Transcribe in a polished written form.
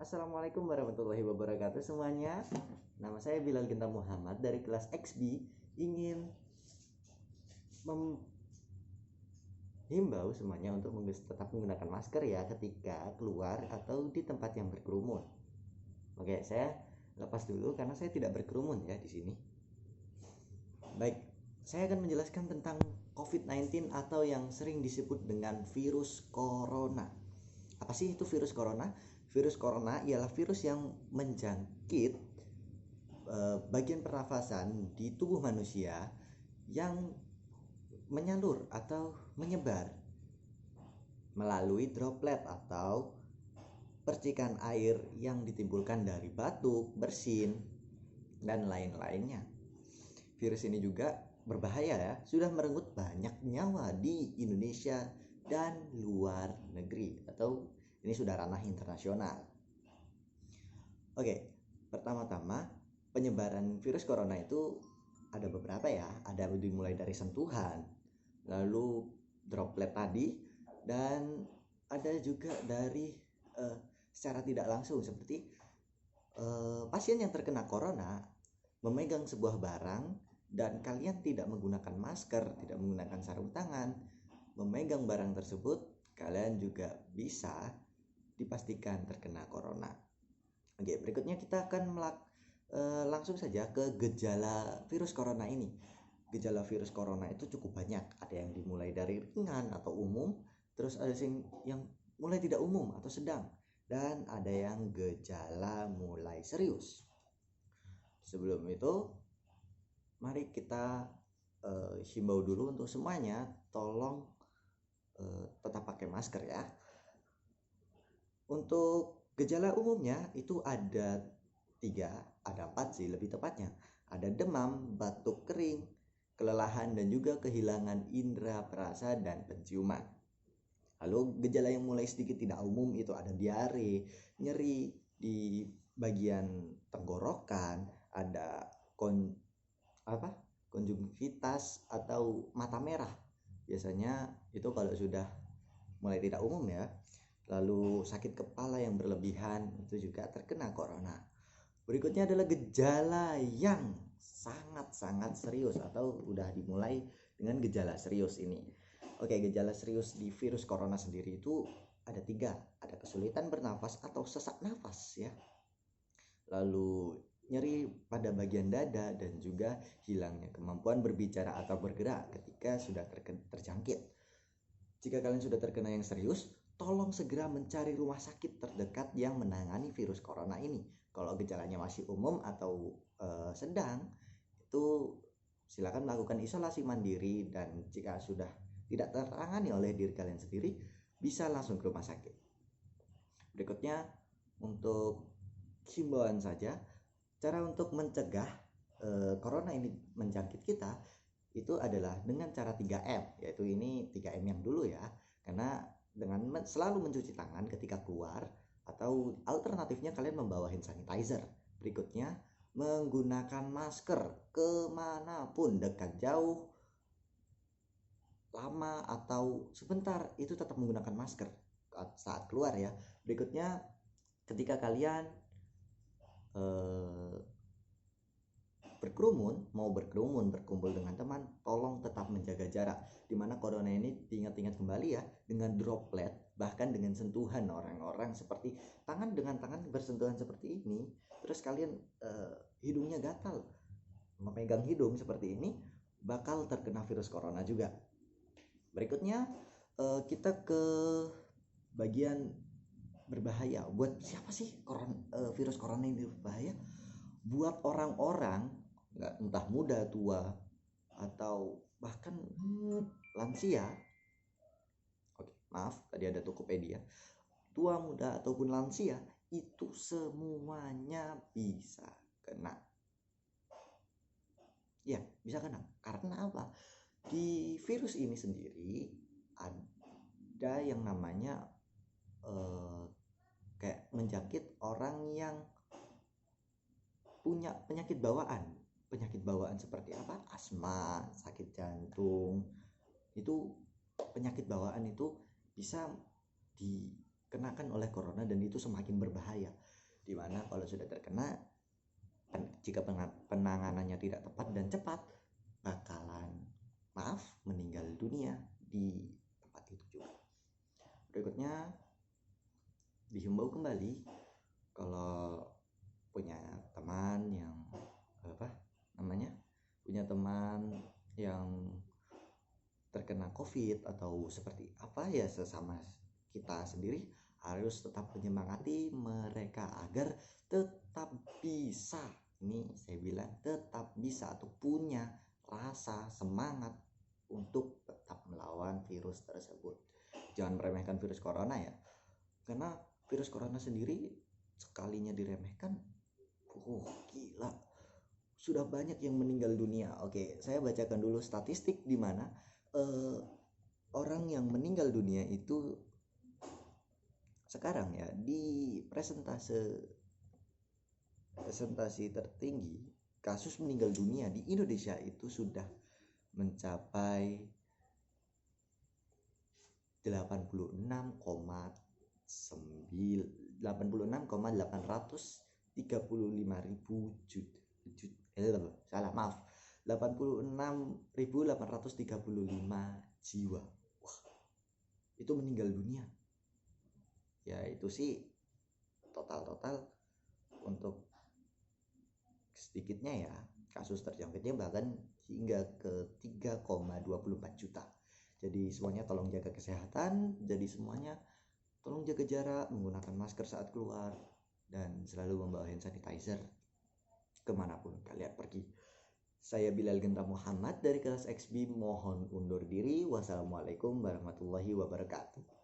Assalamualaikum warahmatullahi wabarakatuh semuanya. Nama saya Bilal Genta Muhammad dari kelas XB. Ingin menghimbau semuanya untuk tetap menggunakan masker ya ketika keluar atau di tempat yang berkerumun. Oke, saya lepas dulu karena saya tidak berkerumun ya di sini. Baik, saya akan menjelaskan tentang COVID-19 atau yang sering disebut dengan virus corona. Apa sih itu virus corona? Virus corona ialah virus yang menjangkit bagian pernafasan di tubuh manusia yang menyalur atau menyebar melalui droplet atau percikan air yang ditimbulkan dari batuk, bersin, dan lain-lainnya. Virus ini juga berbahaya ya, sudah merenggut banyak nyawa di Indonesia dan luar negeri, atau ini sudah ranah internasional. Oke, pertama-tama penyebaran virus corona itu ada beberapa ya. Ada dimulai dari sentuhan, lalu droplet tadi, dan ada juga dari secara tidak langsung seperti pasien yang terkena corona memegang sebuah barang dan kalian tidak menggunakan masker, tidak menggunakan sarung tangan, memegang barang tersebut, kalian juga bisa dipastikan terkena corona. Oke, berikutnya kita akan langsung saja ke gejala virus corona ini. Gejala virus corona itu cukup banyak. Ada yang dimulai dari ringan atau umum, terus ada yang mulai tidak umum atau sedang, dan ada yang gejala mulai serius. Sebelum itu, mari kita himbau dulu untuk semuanya, tolong tetap pakai masker ya. Untuk gejala umumnya itu ada 4 sih lebih tepatnya. Ada demam, batuk kering, kelelahan, dan juga kehilangan indera perasa dan penciuman. Lalu gejala yang mulai sedikit tidak umum itu ada diare, nyeri di bagian tenggorokan, ada konjungtivitas atau mata merah. Biasanya itu kalau sudah mulai tidak umum ya. Lalu sakit kepala yang berlebihan itu juga terkena corona. Berikutnya adalah gejala yang sangat-sangat serius atau udah dimulai dengan gejala serius ini. Oke, gejala serius di virus corona sendiri itu ada 3. Ada kesulitan bernafas atau sesak nafas ya. Lalu nyeri pada bagian dada dan juga hilangnya kemampuan berbicara atau bergerak ketika sudah terjangkit. Jika kalian sudah terkena yang serius, tolong segera mencari rumah sakit terdekat yang menangani virus corona ini. Kalau gejalanya masih umum atau sedang, itu silakan melakukan isolasi mandiri, dan jika sudah tidak tertangani oleh diri kalian sendiri, bisa langsung ke rumah sakit. Berikutnya, untuk himbauan saja, cara untuk mencegah corona ini menjangkit kita itu adalah dengan cara 3M, yaitu ini 3M yang dulu ya, karena dengan selalu mencuci tangan ketika keluar, atau alternatifnya kalian membawa hand sanitizer. Berikutnya, menggunakan masker kemanapun, dekat jauh, lama atau sebentar, itu tetap menggunakan masker saat keluar ya. Berikutnya, ketika kalian berkumpul dengan teman, tolong tetap menjaga jarak. Dimana corona ini diingat-ingat kembali ya, dengan droplet, bahkan dengan sentuhan orang-orang, seperti tangan dengan tangan bersentuhan seperti ini, terus kalian hidungnya gatal, memegang hidung seperti ini, bakal terkena virus corona juga. Berikutnya kita ke bagian berbahaya. Buat siapa sih virus corona ini berbahaya? Buat orang-orang entah muda, tua, atau bahkan lansia. Oke, maaf, tadi ada Tokopedia. Tua, muda, ataupun lansia, itu semuanya bisa kena. Ya, bisa kena. Karena apa? Di virus ini sendiri ada yang namanya kayak menjangkit orang yang punya penyakit bawaan seperti apa? Asma, sakit jantung. Itu penyakit bawaan itu bisa dikenakan oleh corona, dan itu semakin berbahaya. dimana kalau sudah terkena, jika penanganannya tidak tepat dan cepat, bakalan meninggal dunia di tempat itu juga. Berikutnya dihimbau kembali, kalau punya teman yang punya teman yang terkena COVID atau seperti apa ya, sesama kita sendiri harus tetap menyemangati mereka agar tetap bisa, ini saya bilang tetap bisa atau punya rasa semangat untuk tetap melawan virus tersebut. Jangan meremehkan virus corona ya, karena virus corona sendiri sekalinya diremehkan, gila, sudah banyak yang meninggal dunia. Oke, saya bacakan dulu statistik di mana orang yang meninggal dunia itu sekarang ya, di presentasi tertinggi kasus meninggal dunia di Indonesia itu sudah mencapai 86,835 jiwa. Wah, itu meninggal dunia. Ya itu sih total untuk sedikitnya ya, kasus terjangkitnya bahkan hingga ke 3,24 juta. Jadi semuanya tolong jaga kesehatan, jadi semuanya tolong jaga jarak, menggunakan masker saat keluar, dan selalu membawa hand sanitizer kemanapun kalian pergi. Saya Bilal Genta Muhammad dari kelas XB mohon undur diri. Wassalamualaikum warahmatullahi wabarakatuh.